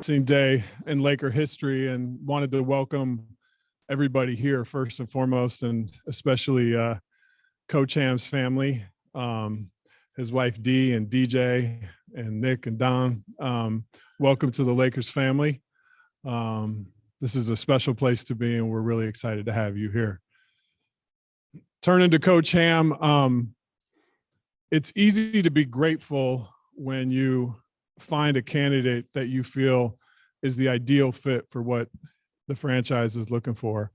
interesting day in Laker history, and wanted to welcome everybody here first and foremost, and especially Coach Ham's family, his wife Dee and DJ and Nick and Don. Welcome to the Lakers family. This is a special place to be, and we're really excited to have you here. Turning to Coach Ham, it's easy to be grateful when you find a candidate that you feel is the ideal fit for what the franchise is looking for.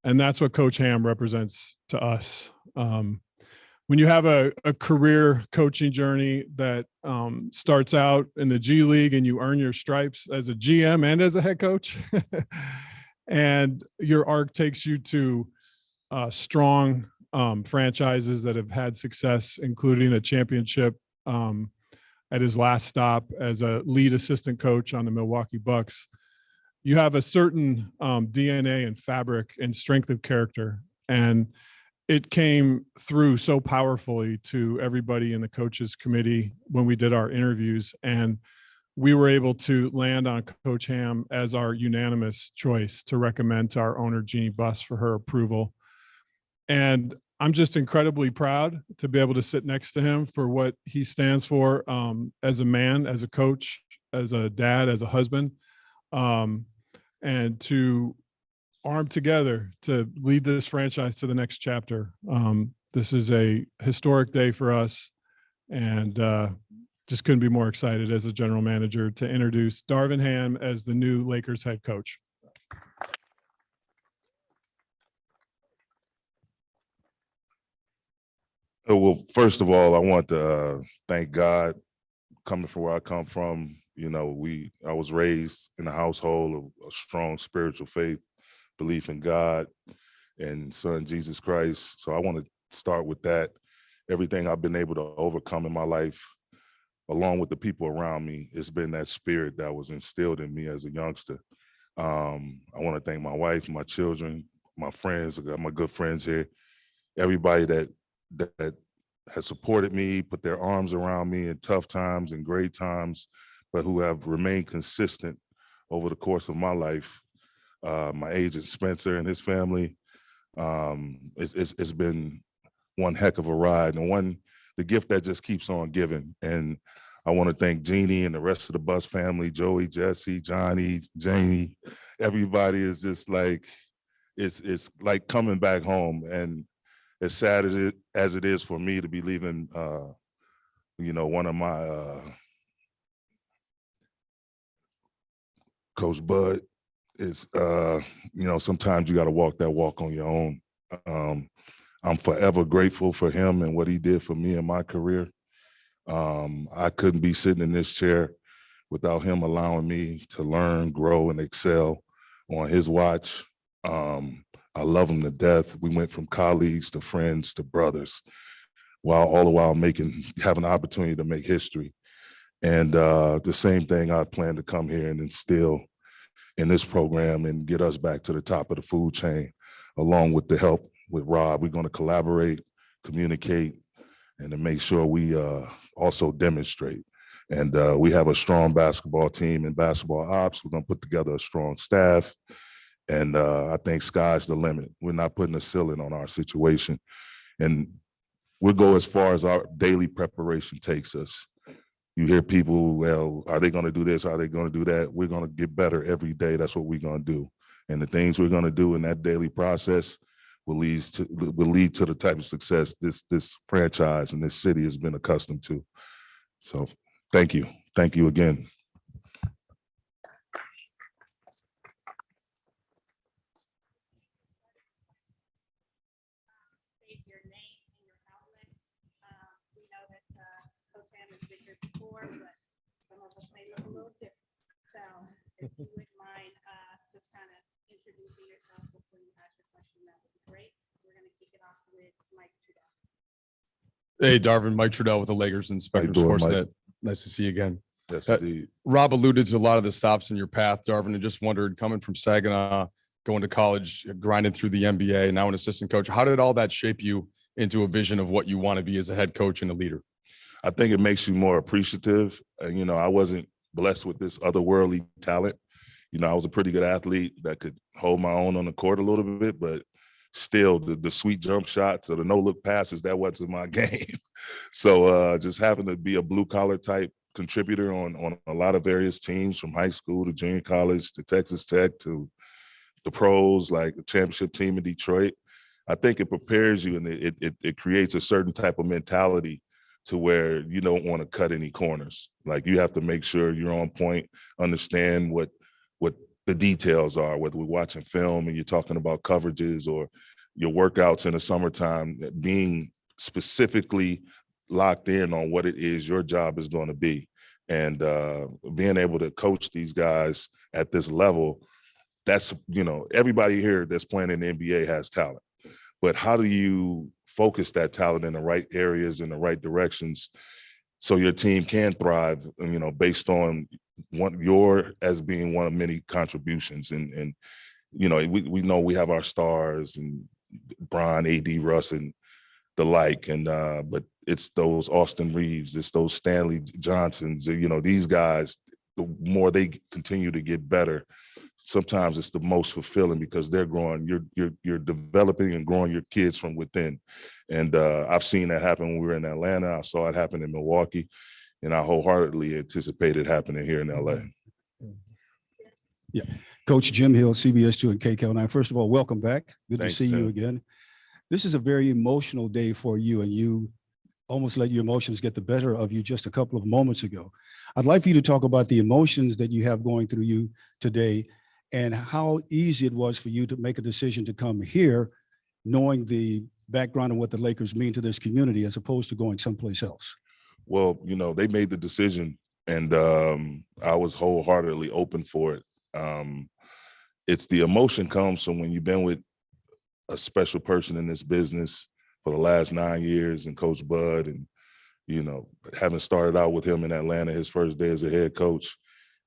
And that's what Coach Ham represents to us. When you have a career coaching journey that starts out in the G League and you earn your stripes as a GM and as a head coach, and your arc takes you to strong franchises that have had success, including a championship at his last stop as a lead assistant coach on the Milwaukee Bucks, you have a certain DNA and fabric and strength of character. And it came through so powerfully to everybody in the coaches committee when we did our interviews. And we were able to land on Coach Ham as our unanimous choice to recommend to our owner, Jeannie Buss, for her approval. And I'm just incredibly proud to be able to sit next to him for what he stands for as a man, as a coach, as a dad, as a husband, and to arm together to lead this franchise to the next chapter. This is a historic day for us, and just couldn't be more excited as a general manager to introduce Darvin Ham as the new Lakers head coach. Well, first of all, I want to thank God. Coming from where I come from, you know, I was raised in a household of a strong spiritual faith, belief in God and Son Jesus Christ. So I want to start with that. Everything I've been able to overcome in my life, along with the people around me, it's been that spirit that was instilled in me as a youngster. I want to thank my wife, my children, my friends. I got my good friends here, everybody that has supported me, put their arms around me in tough times and great times, but who have remained consistent over the course of my life. My agent Spencer and his family, it's been one heck of a ride, and the gift that just keeps on giving. And I want to thank Jeannie and the rest of the Buss family, Joey, Jesse, Johnny, Jamie. Everybody is just like, it's like coming back home. And as sad as it is for me to be leaving, one of my Coach Bud, is, sometimes you got to walk that walk on your own. I'm forever grateful for him and what he did for me in my career. I couldn't be sitting in this chair without him allowing me to learn, grow, and excel on his watch. I love him to death. We went from colleagues to friends to brothers, all the while having the opportunity to make history. And the same thing I plan to come here and instill in this program and get us back to the top of the food chain, along with the help with Rob. We're going to collaborate, communicate, and to make sure we also demonstrate. And we have a strong basketball team and basketball ops. We're going to put together a strong staff. And I think sky's the limit. We're not putting a ceiling on our situation. And we'll go as far as our daily preparation takes us. You hear people, well, are they going to do this? Are they going to do that? We're going to get better every day. That's what we're going to do. And the things we're going to do in that daily process will lead to the type of success this franchise and this city has been accustomed to. So thank you. Thank you again. But some of us may look a little different. So if you wouldn't mind just kind of introducing yourself before you ask your question, that would be great. We're going to kick it off with Mike Trudell. Hey, Darvin, Mike Trudell with the Lakers Inspector Sportsnet. Nice to see you again. Yes, indeed. Rob alluded to a lot of the stops in your path, Darvin, and just wondered, coming from Saginaw, going to college, grinding through the NBA, now an assistant coach, how did all that shape you into a vision of what you want to be as a head coach and a leader? I think it makes you more appreciative. I wasn't blessed with this otherworldly talent. You know, I was a pretty good athlete that could hold my own on the court a little bit, but still the sweet jump shots or the no-look passes, that wasn't my game. So just happened to be a blue-collar type contributor on a lot of various teams, from high school to junior college to Texas Tech to the pros, like the championship team in Detroit. I think it prepares you, and it creates a certain type of mentality to where you don't want to cut any corners. Like, you have to make sure you're on point, understand what the details are, whether we're watching film and you're talking about coverages or your workouts in the summertime, being specifically locked in on what it is your job is going to be. And being able to coach these guys at this level, that's, you know, everybody here that's playing in the NBA has talent. But how do you focus that talent in the right areas, in the right directions, so your team can thrive, you know, based on as being one of many contributions. And you know, we know we have our stars and Bron, AD, Russ, and the like, and but it's those Austin Reeves, it's those Stanley Johnsons, you know, these guys, the more they continue to get better, sometimes it's the most fulfilling, because they're growing, you're developing and growing your kids from within. And I've seen that happen when we were in Atlanta. I saw it happen in Milwaukee, and I wholeheartedly anticipate it happening here in LA. Yeah. Coach Jim Hill, CBS2 and KCAL9. First of all, welcome back. Good Thanks, to see Tim. you again. This is a very emotional day for you, and you almost let your emotions get the better of you just a couple of moments ago. I'd like for you to talk about the emotions that you have going through you today, and how easy it was for you to make a decision to come here, knowing the background and what the Lakers mean to this community, as opposed to going someplace else. Well, you know, they made the decision, and I was wholeheartedly open for it. It's the emotion comes from when you've been with a special person in this business for the last 9 years, and Coach Bud, and, you know, having started out with him in Atlanta, his first day as a head coach,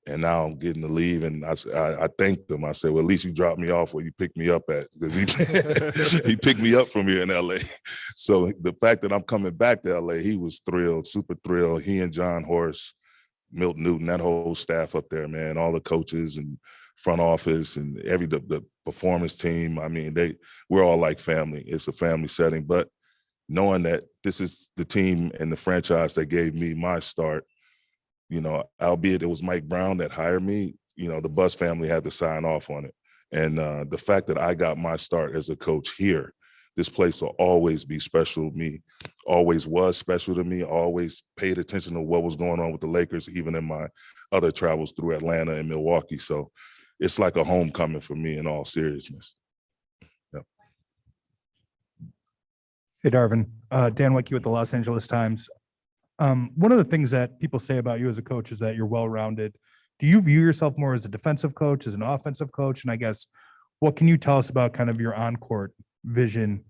and now I'm getting to leave. And I thanked him. I said, well, at least you dropped me off where you picked me up at, because he picked me up from here in LA. So the fact that I'm coming back to LA, he was thrilled, super thrilled. He and John Horst, Milt Newton, that whole staff up there, man, all the coaches and front office and the performance team. I mean, we're all like family. It's a family setting. But knowing that this is the team and the franchise that gave me my start, you know, albeit it was Mike Brown that hired me, you know, the Buzz family had to sign off on it. And the fact that I got my start as a coach here, this place will always be special to me, always was special to me, always paid attention to what was going on with the Lakers, even in my other travels through Atlanta and Milwaukee. So it's like a homecoming for me, in all seriousness. Yep. Hey, Darvin. Dan Wicke with the Los Angeles Times. One of the things that people say about you as a coach is that you're well-rounded. Do you view yourself more as a defensive coach, as an offensive coach? And I guess, what can you tell us about kind of your on-court vision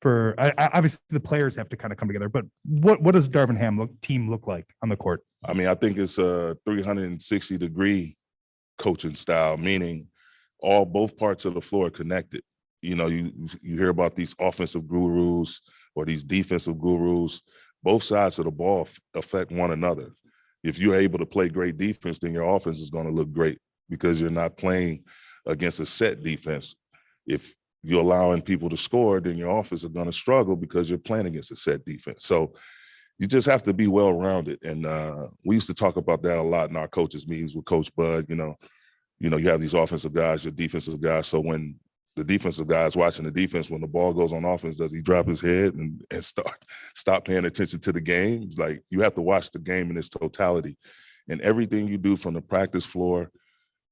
for, obviously the players have to kind of come together, but what does Darvin Ham team look like on the court? I mean, I think it's a 360-degree coaching style, meaning both parts of the floor are connected. You know, you hear about these offensive gurus or these defensive gurus. Both sides of the ball affect one another. If you're able to play great defense, then your offense is going to look great, because you're not playing against a set defense. If you're allowing people to score, then your offense is going to struggle because you're playing against a set defense. So you just have to be well-rounded. And we used to talk about that a lot in our coaches' meetings with Coach Bud. You know, you have these offensive guys, your defensive guys. So when the defensive guy is watching the defense, when the ball goes on offense, does he drop his head and stop paying attention to the game? It's like, you have to watch the game in its totality. And everything you do from the practice floor,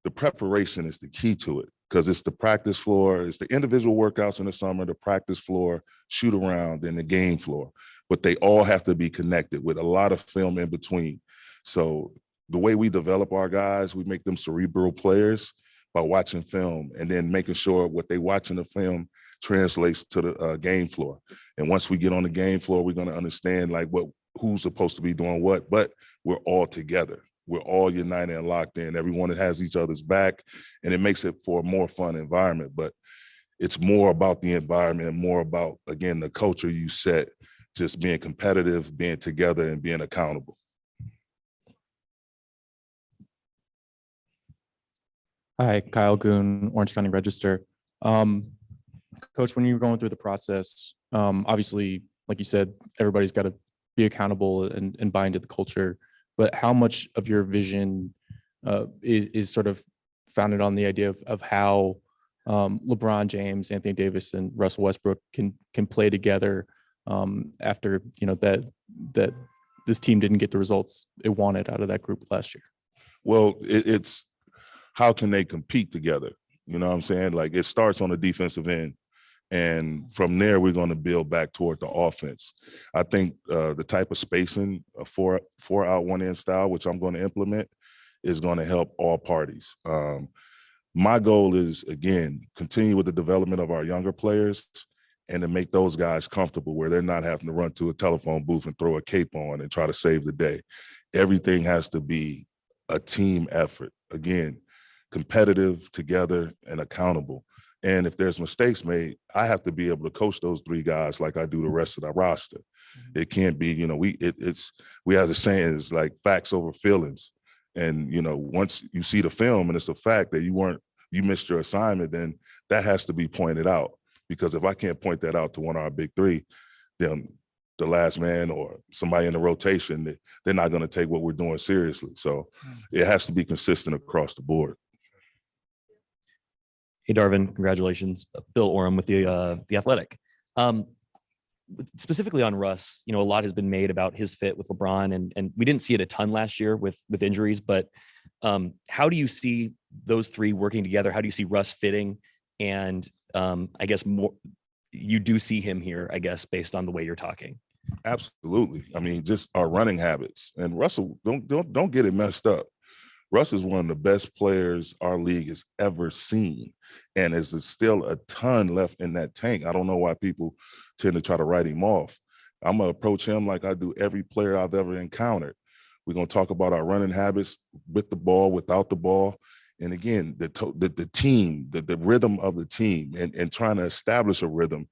the preparation is the key to it, because it's the practice floor, it's the individual workouts in the summer, the practice floor, shoot around, and the game floor. But they all have to be connected with a lot of film in between. So the way we develop our guys, we make them cerebral players by watching film, and then making sure what they watch in the film translates to the game floor. And once we get on the game floor, we're going to understand like who's supposed to be doing what, but we're all together. We're all united and locked in. Everyone has each other's back, and it makes it for a more fun environment. But it's more about the environment and more about, again, the culture you set, just being competitive, being together, and being accountable. Hi, Kyle Goon, Orange County Register. Coach, when you were going through the process, obviously, like you said, everybody's got to be accountable and buy into the culture. But how much of your vision is sort of founded on the idea of how LeBron James, Anthony Davis, and Russell Westbrook can play together after that this team didn't get the results it wanted out of that group last year? Well, it's how can they compete together? You know what I'm saying? Like, it starts on the defensive end. And from there, we're going to build back toward the offense. I think the type of spacing, a four out, one in style, which I'm going to implement, is going to help all parties. My goal is, again, continue with the development of our younger players and to make those guys comfortable where they're not having to run to a telephone booth and throw a cape on and try to save the day. Everything has to be a team effort. Again, competitive, together, and accountable. And if there's mistakes made, I have to be able to coach those three guys like I do the rest of the roster. It can't be, we have a saying, it's like facts over feelings. And, once you see the film and it's a fact that you missed your assignment, then that has to be pointed out. Because if I can't point that out to one of our big three, then the last man or somebody in the rotation, they're not going to take what we're doing seriously. So it has to be consistent across the board. Hey, Darvin, congratulations. Bill Oram with the Athletic. Specifically on Russ, a lot has been made about his fit with LeBron, and we didn't see it a ton last year with injuries, but how do you see those three working together? How do you see Russ fitting? And I guess you do see him here, I guess, based on the way you're talking. Absolutely. I mean, just our running habits. And Russell, don't get it messed up. Russ is one of the best players our league has ever seen. And there's still a ton left in that tank. I don't know why people tend to try to write him off. I'm going to approach him like I do every player I've ever encountered. We're going to talk about our running habits with the ball, without the ball. And again, the team, the rhythm of the team, and trying to establish a rhythm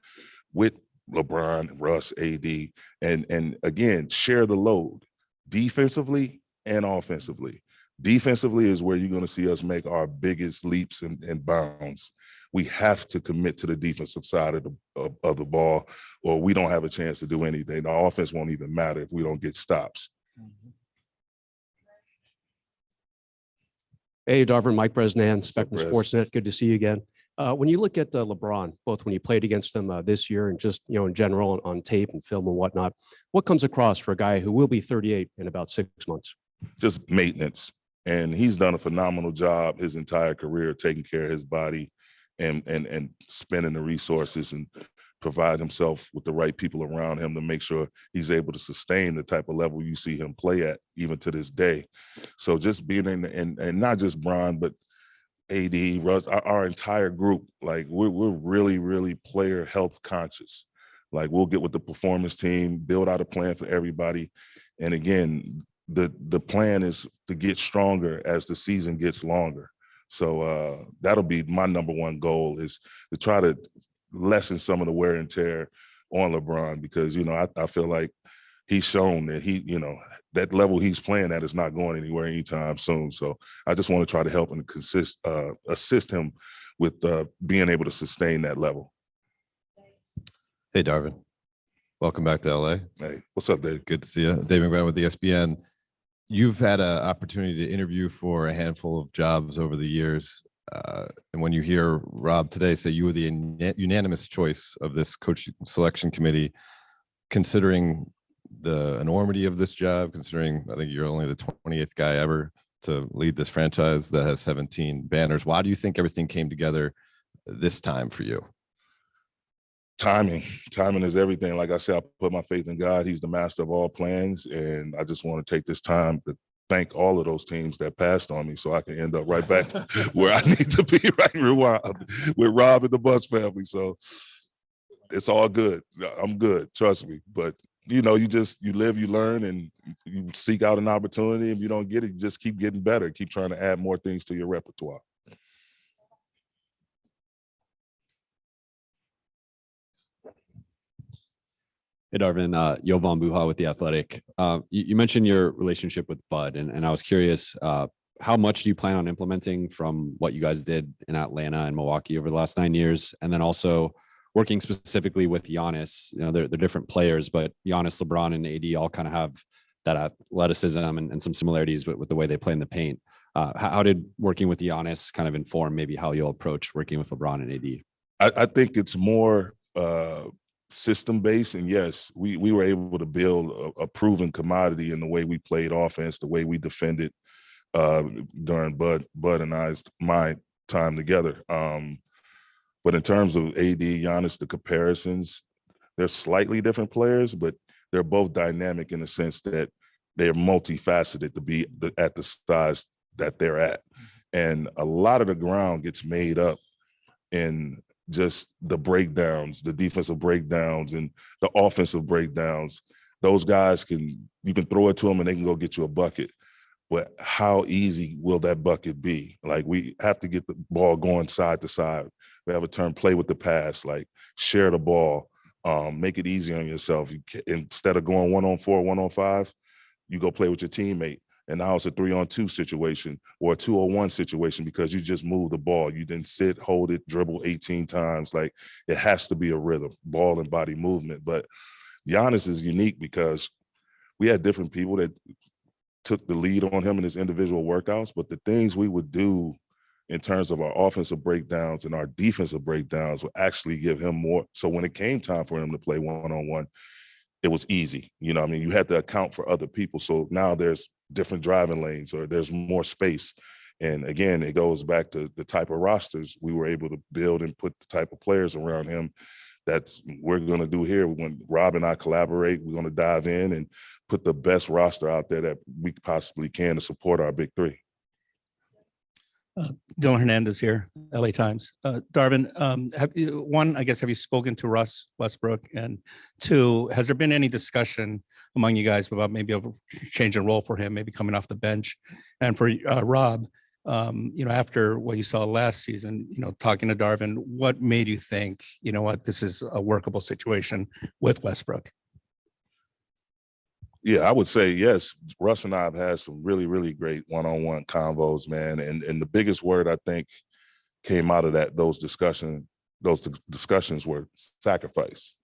with LeBron, Russ, AD, and again, share the load defensively and offensively. Defensively is where you're going to see us make our biggest leaps and bounds. We have to commit to the defensive side of the ball, or we don't have a chance to do anything. The offense won't even matter if we don't get stops. Hey, Darvin, Mike Bresnan, Spectrum Brez? Sportsnet. Good to see you again. When you look at LeBron, both when you played against him this year and just, in general on tape and film and whatnot, what comes across for a guy who will be 38 in about 6 months? Just maintenance. And he's done a phenomenal job his entire career taking care of his body and spending the resources and provide himself with the right people around him to make sure he's able to sustain the type of level you see him play at even to this day. So just being and not just Bron, but AD, Russ, our entire group, like we're really, really player health conscious. Like, we'll get with the performance team, build out a plan for everybody. And again, the plan is to get stronger as the season gets longer. So that'll be my number one goal, is to try to lessen some of the wear and tear on LeBron, because, I feel like he's shown that that level he's playing at is not going anywhere anytime soon. So I just want to try to help and assist him with being able to sustain that level. Hey, Darvin. Welcome back to LA. Hey, what's up, Dave? Good to see you. Dave McBride with ESPN. You've had an opportunity to interview for a handful of jobs over the years. And when you hear Rob today say you were the unanimous choice of this coach selection committee, considering the enormity of this job, considering I think you're only the 28th guy ever to lead this franchise that has 17 banners, why do you think everything came together this time for you? Timing is everything. Like I said, I put my faith in God. He's the master of all plans. And I just want to take this time to thank all of those teams that passed on me so I can end up right back where I need to be, with Rob and the Bucks family. So it's all good. I'm good. Trust me. But, you live, you learn, and you seek out an opportunity. If you don't get it, you just keep getting better. Keep trying to add more things to your repertoire. Hey, Darvin, Jovan Buha with The Athletic. You mentioned your relationship with Bud, and I was curious, how much do you plan on implementing from what you guys did in Atlanta and Milwaukee over the last 9 years? And then also working specifically with Giannis, they're different players, but Giannis, LeBron, and AD all kind of have that athleticism and some similarities with the way they play in the paint. How did working with Giannis kind of inform maybe how you'll approach working with LeBron and AD? I think it's more system based, and yes, we were able to build a proven commodity in the way we played offense, the way we defended during Bud and my time together. But in terms of AD, Giannis, the comparisons, they're slightly different players, but they're both dynamic in the sense that they're multifaceted to be at the size that they're at. And a lot of the ground gets made up in just the breakdowns, the defensive breakdowns and the offensive breakdowns. Those guys you can throw it to them and they can go get you a bucket. But how easy will that bucket be? Like, we have to get the ball going side to side. We have a term, play with the pass, like share the ball, make it easy on yourself. Instead of going 1-on-4, 1-on-5, you go play with your teammate. And now it's a 3-on-2 situation or a 2-on-1 situation because you just moved the ball. You didn't sit, hold it, dribble 18 times. Like, it has to be a rhythm, ball and body movement. But Giannis is unique because we had different people that took the lead on him in his individual workouts, but the things we would do in terms of our offensive breakdowns and our defensive breakdowns would actually give him more. So when it came time for him to play 1-on-1, it was easy. You had to account for other people. So now there's different driving lanes or there's more space. And again, it goes back to the type of rosters we were able to build and put the type of players around him. That's we're going to do here. When Rob and I collaborate, we're going to dive in and put the best roster out there that we possibly can to support our big three. Dylan Hernandez here, LA Times. Darvin, have you spoken to Russ Westbrook? And two, has there been any discussion among you guys about maybe a change in role for him, maybe coming off the bench? And for Rob, after what you saw last season, talking to Darvin, what made you think, this is a workable situation with Westbrook? Yeah, I would say yes. Russ and I have had some really, really great one-on-one convos, man. And the biggest word I think came out of those discussions were sacrifice.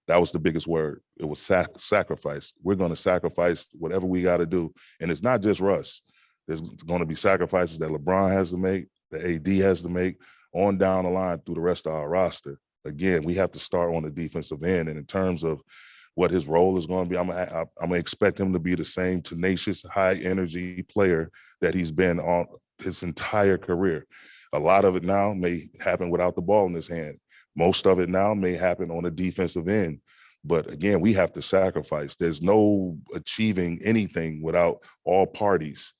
That was the biggest word. It was sacrifice. We're going to sacrifice whatever we got to do. And it's not just Russ. There's going to be sacrifices that LeBron has to make, that AD has to make, on down the line through the rest of our roster. Again, we have to start on the defensive end. And in terms of what his role is going to be, I'm going to expect him to be the same tenacious, high-energy player that he's been on his entire career. A lot of it now may happen without the ball in his hand. Most of it now may happen on the defensive end. But again, we have to sacrifice. There's no achieving anything without all parties,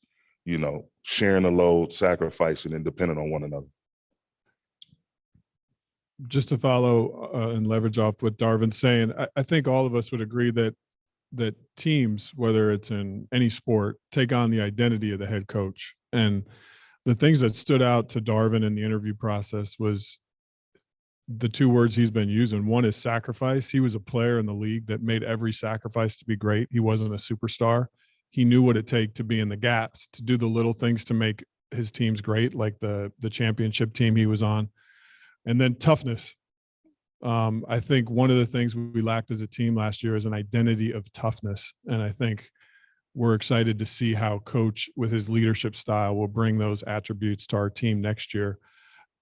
sharing the load, sacrificing, and depending on one another. Just to follow and leverage off what Darvin's saying, I think all of us would agree that teams, whether it's in any sport, take on the identity of the head coach. And the things that stood out to Darvin in the interview process was the two words he's been using. One is sacrifice. He was a player in the league that made every sacrifice to be great. He wasn't a superstar. He knew what it takes to be in the gaps, to do the little things to make his teams great, like the championship team he was on. And then toughness. I think one of the things we lacked as a team last year is an identity of toughness. And I think we're excited to see how Coach, with his leadership style, will bring those attributes to our team next year.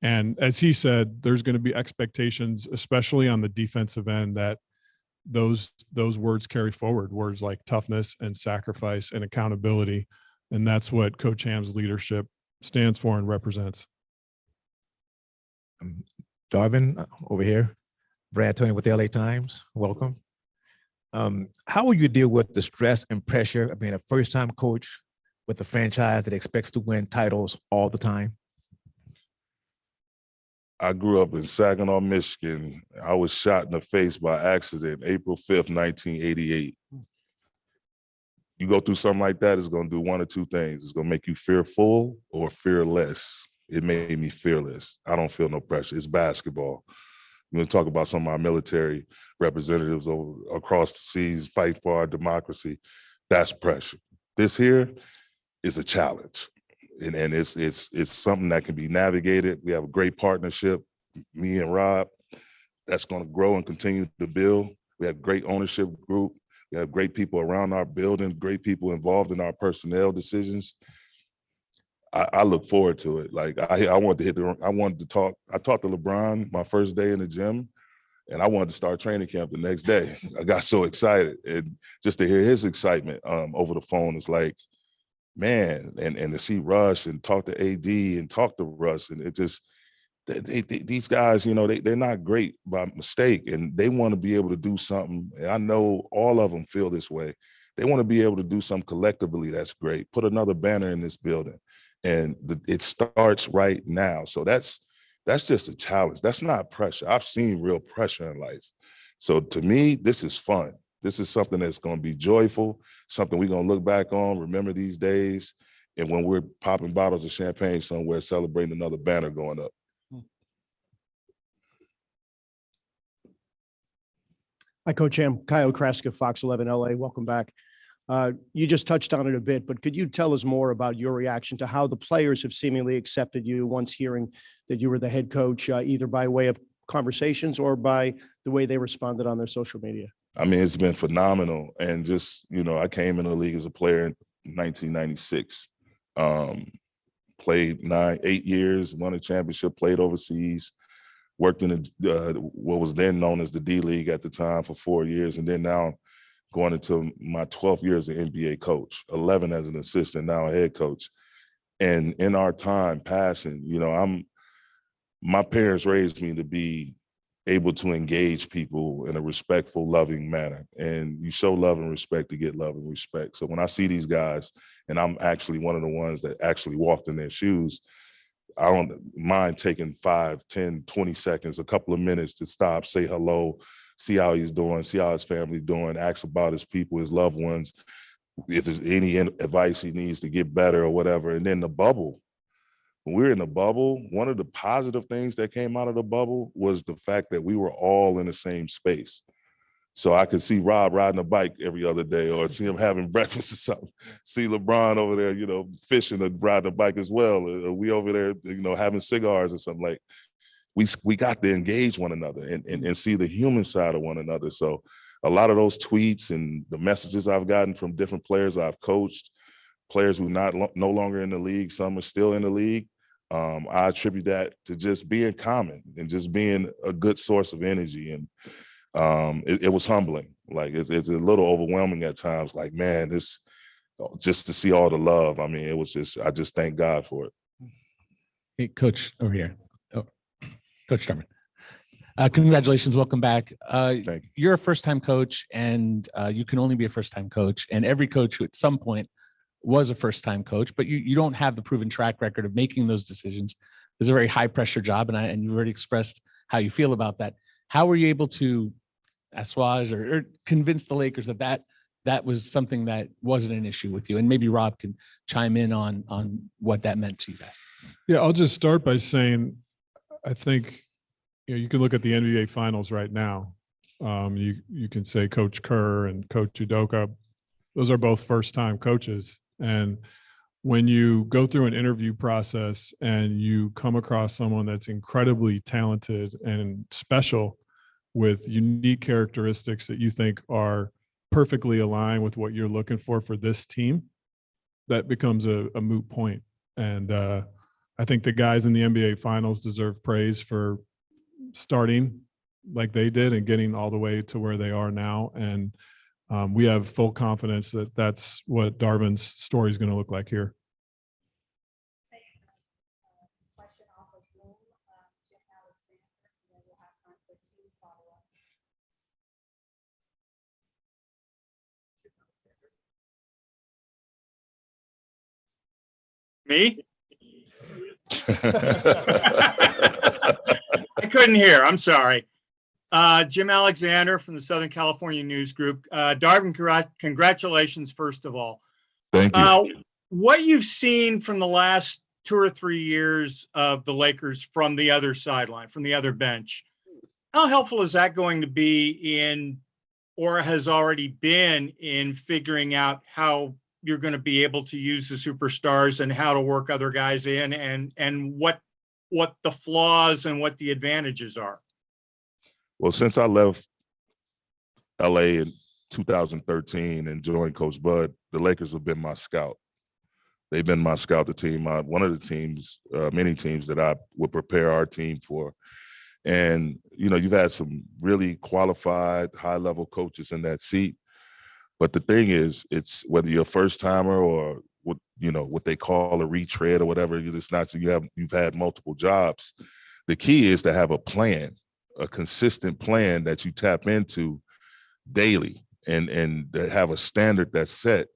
And as he said, there's going to be expectations, especially on the defensive end, that those words carry forward, words like toughness and sacrifice and accountability. And that's what Coach Ham's leadership stands for and represents. Darvin, over here, Brad Tony with the LA Times. Welcome. How will you deal with the stress and pressure of being a first-time coach with a franchise that expects to win titles all the time? I grew up in Saginaw, Michigan. I was shot in the face by accident, April 5th, 1988. You go through something like that, it's going to do one or two things. It's going to make you fearful or fearless. It made me fearless. I don't feel no pressure. It's basketball. We're going to talk about some of our military representatives across the seas fight for our democracy. That's pressure. This here is a challenge. and it's something that can be navigated. We have a great partnership, me and Rob, that's going to grow and continue to build. We have great ownership group. We have great people around our building, great people involved in our personnel decisions. I look forward to it. Like I wanted to talk. I talked to LeBron my first day in the gym, and I wanted to start training camp the next day. I got so excited, and just to hear his excitement over the phone is like, man, and to see Russ and talk to AD and talk to Russ, and it just these guys, you know, they're not great by mistake, and they want to be able to do something. And I know all of them feel this way. They want to be able to do something collectively that's great. Put another banner in this building, and it starts right now. So that's just a challenge. That's not pressure. I've seen real pressure in life. So to me, this is fun. This is something that's going to be joyful, something we're going to look back on, remember these days, and when we're popping bottles of champagne somewhere, celebrating another banner going up. Hi, Coach Ham. Kyle Kraska, Fox 11 LA. Welcome back. You just touched on it a bit, but could you tell us more about your reaction to how the players have seemingly accepted you once hearing that you were the head coach, either by way of conversations or by the way they responded on their social media? I mean, it's been phenomenal. And just, you know, I came in the league as a player in 1996. Played 8 years, won a championship, played overseas, worked in what was then known as the D League at the time for 4 years. And then now going into my 12th year as an NBA coach, 11 as an assistant, now a head coach. And in our time passing, you know, my parents raised me to be able to engage people in a respectful, loving manner. And you show love and respect to get love and respect. So when I see these guys, and I'm actually one of the ones that actually walked in their shoes, I don't mind taking 5, 10, 20 seconds, a couple of minutes to stop, say hello, see how he's doing, see how his family doing, ask about his people, his loved ones, if there's any advice he needs to get better or whatever. And then the bubble. When we were in the bubble, one of the positive things that came out of the bubble was the fact that we were all in the same space. So I could see Rob riding a bike every other day, or see him having breakfast or something. See LeBron over there, you know, fishing and riding a bike as well. We over there, you know, having cigars or something. Like we got to engage one another and see the human side of one another. So a lot of those tweets and the messages I've gotten from different players I've coached, players who no longer in the league, some are still in the league. I attribute that to just being common and just being a good source of energy. And it was humbling. Like it's a little overwhelming at times. Like, man, this just to see all the love. I mean, I just thank God for it. Hey, Coach over here. Oh, Coach Darvin. Congratulations. Welcome back. Thank you. You're a first-time coach, and you can only be a first-time coach. And every coach who at some point was a first-time coach, but you don't have the proven track record of making those decisions. It's a very high-pressure job, and you've already expressed how you feel about that. How were you able to assuage or convince the Lakers that was something that wasn't an issue with you? And maybe Rob can chime in on what that meant to you guys. Yeah, I'll just start by saying, I think, you know, you can look at the NBA Finals right now. You can say Coach Kerr and Coach Udoka; those are both first-time coaches. And when you go through an interview process and you come across someone that's incredibly talented and special with unique characteristics that you think are perfectly aligned with what you're looking for this team, that becomes a moot point. And I think the guys in the NBA Finals deserve praise for starting like they did and getting all the way to where they are now. And we have full confidence that that's what Darvin's story is going to look like here. Question off of Zoom, Jim Alexander, and then we'll have time for 2 follow-ups. Me? I couldn't hear. I'm sorry. Jim Alexander from the Southern California News Group. Darvin, congratulations, first of all. Thank you. What you've seen from the last 2 or 3 years of the Lakers from the other sideline, from the other bench, how helpful is that going to be in, or has already been in, figuring out how you're going to be able to use the superstars and how to work other guys in, and what the flaws and what the advantages are. Well, since I left LA in 2013 and joined Coach Bud, the Lakers have been my scout. They've been my scout, the team, one of the teams, many teams that I would prepare our team for. And, you know, you've had some really qualified, high-level coaches in that seat. But the thing is, it's whether you're a first-timer or what they call a retread or whatever, it's not you've had multiple jobs. The key is to have a plan, a consistent plan that you tap into daily and have a standard that's set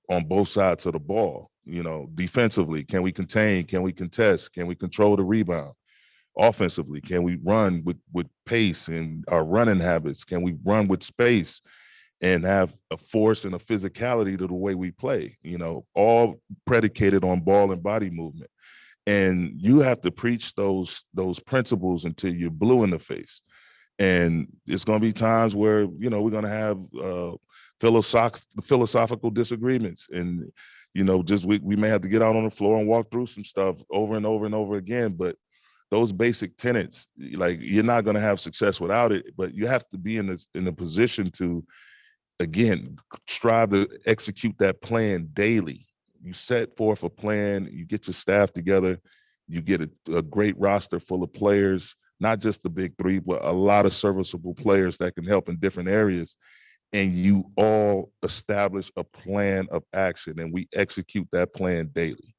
on both sides of the ball. You know, defensively, can we contain? Can we contest? Can we control the rebound? Offensively, can we run with pace and our running habits? Can we run with space and have a force and a physicality to the way we play? You know, all predicated on ball and body movement. And you have to preach those principles until you're blue in the face. And it's going to be times where, you know, we're going to have philosophical disagreements, and, you know, just we may have to get out on the floor and walk through some stuff over and over and over again. But those basic tenets, like, you're not going to have success without it, but you have to be in a position to, again, strive to execute that plan daily. You set forth a plan, you get your staff together, you get a great roster full of players, not just the big three, but a lot of serviceable players that can help in different areas. And you all establish a plan of action, and we execute that plan daily.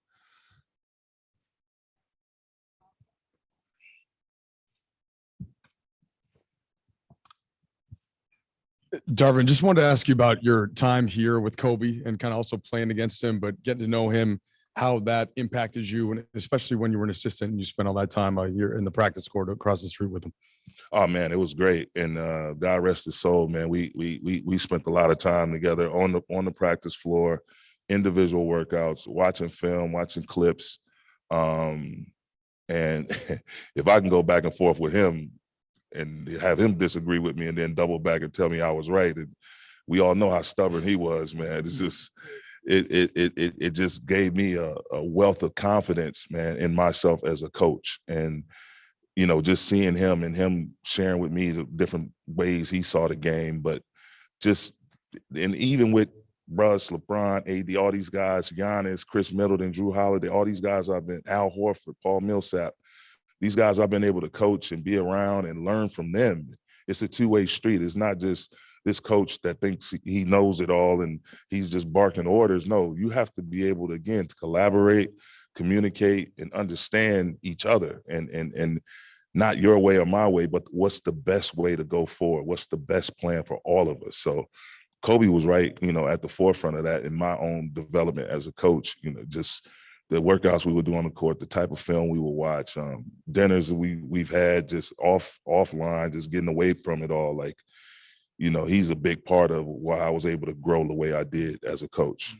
Darvin, just wanted to ask you about your time here with Kobe and kind of also playing against him, but getting to know him, how that impacted you, and especially when you were an assistant and you spent all that time here in the practice court across the street with him. Oh man, it was great, and God rest his soul, man. We spent a lot of time together on the practice floor, individual workouts, watching film, watching clips, and if I can go back and forth with him and have him disagree with me and then double back and tell me I was right, and we all know how stubborn he was, man. It's just it just gave me a wealth of confidence, man, in myself as a coach. And you know, just seeing him and him sharing with me the different ways he saw the game, but and even with Russ, LeBron, AD, all these guys, Giannis, Chris Middleton, Drew Holiday, all these guys Al Horford, Paul Millsap, these guys I've been able to coach and be around and learn from them. It's a two-way street. It's not just this coach that thinks he knows it all and he's just barking orders. No, you have to be able to, again, to collaborate, communicate, and understand each other, and not your way or my way, but what's the best way to go forward? What's the best plan for all of us? So Kobe was right, you know, at the forefront of that in my own development as a coach. You know, just the workouts we would do on the court, the type of film we would watch, dinners we've had just offline, just getting away from it all. Like, you know, he's a big part of why I was able to grow the way I did as a coach.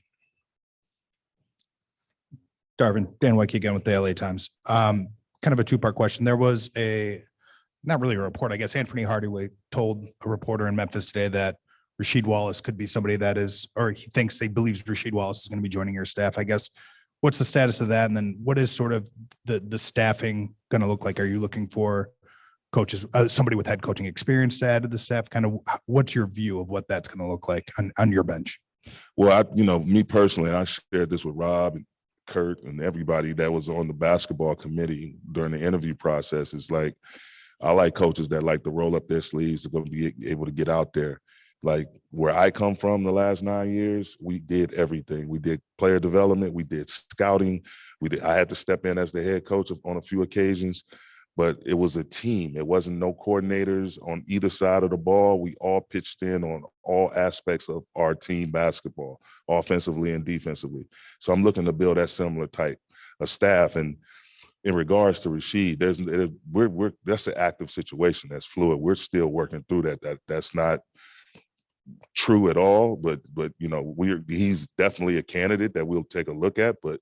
Darvin, Dan Wicke again with the LA Times. Kind of a two-part question. There was not really a report, I guess. Anthony Hardaway told a reporter in Memphis today that Rasheed Wallace could be somebody that is, or he believes Rasheed Wallace is going to be joining your staff. I guess, what's the status of that? And then what is sort of the staffing going to look like? Are you looking for coaches, somebody with head coaching experience to add to the staff? Kind of what's your view of what that's going to look like on your bench? Well, me personally, I shared this with Rob and Kurt and everybody that was on the basketball committee during the interview process. Is like, I like coaches that like to roll up their sleeves, are going to be able to get out there. Like where I come from the last 9 years, we did everything. We did player development, we did scouting, I had to step in as the head coach on a few occasions, but it was a team. It wasn't no coordinators on either side of the ball. We all pitched in on all aspects of our team basketball, offensively and defensively. So I'm looking to build that similar type of staff. And in regards to Rasheed, that's an active situation. That's fluid. We're still working through that. That's not true at all, but you know, he's definitely a candidate that we'll take a look at, but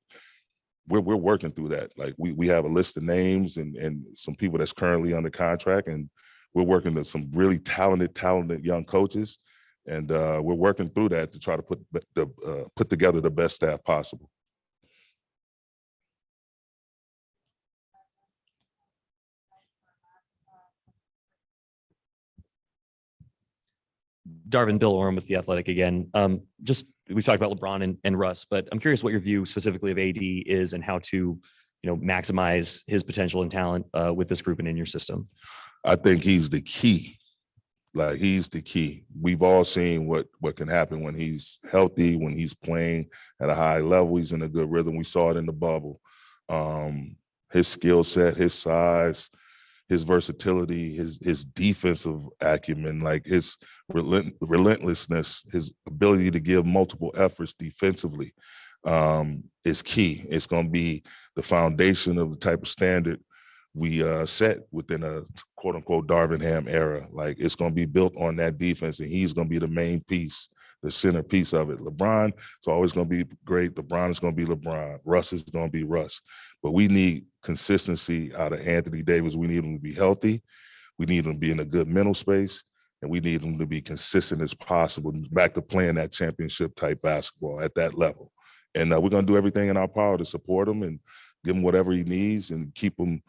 we're working through that. Like we have a list of names and some people that's currently under contract, and we're working with some really talented young coaches And we're working through that to try to put together the best staff possible. Darvin, Bill Orem with The Athletic again. Just we've talked about LeBron and Russ, but I'm curious what your view specifically of AD is and how to, maximize his potential and talent with this group and in your system. I think he's the key. Like, he's the key. We've all seen what can happen when he's healthy, when he's playing at a high level. He's in a good rhythm. We saw it in the bubble. His skill set, his size, his versatility, his defensive acumen, like his relentlessness, his ability to give multiple efforts defensively is key. It's going to be the foundation of the type of standard we set within a quote unquote Darvin Ham era. Like, it's going to be built on that defense, and he's going to be the main piece, the centerpiece of it. LeBron is always going to be great. LeBron is going to be LeBron. Russ is going to be Russ. But we need consistency out of Anthony Davis. We need him to be healthy. We need him to be in a good mental space, and we need him to be consistent as possible, back to playing that championship type basketball at that level. And we're going to do everything in our power to support him and give him whatever he needs and keep him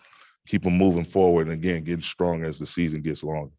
moving forward, and again, getting stronger as the season gets longer.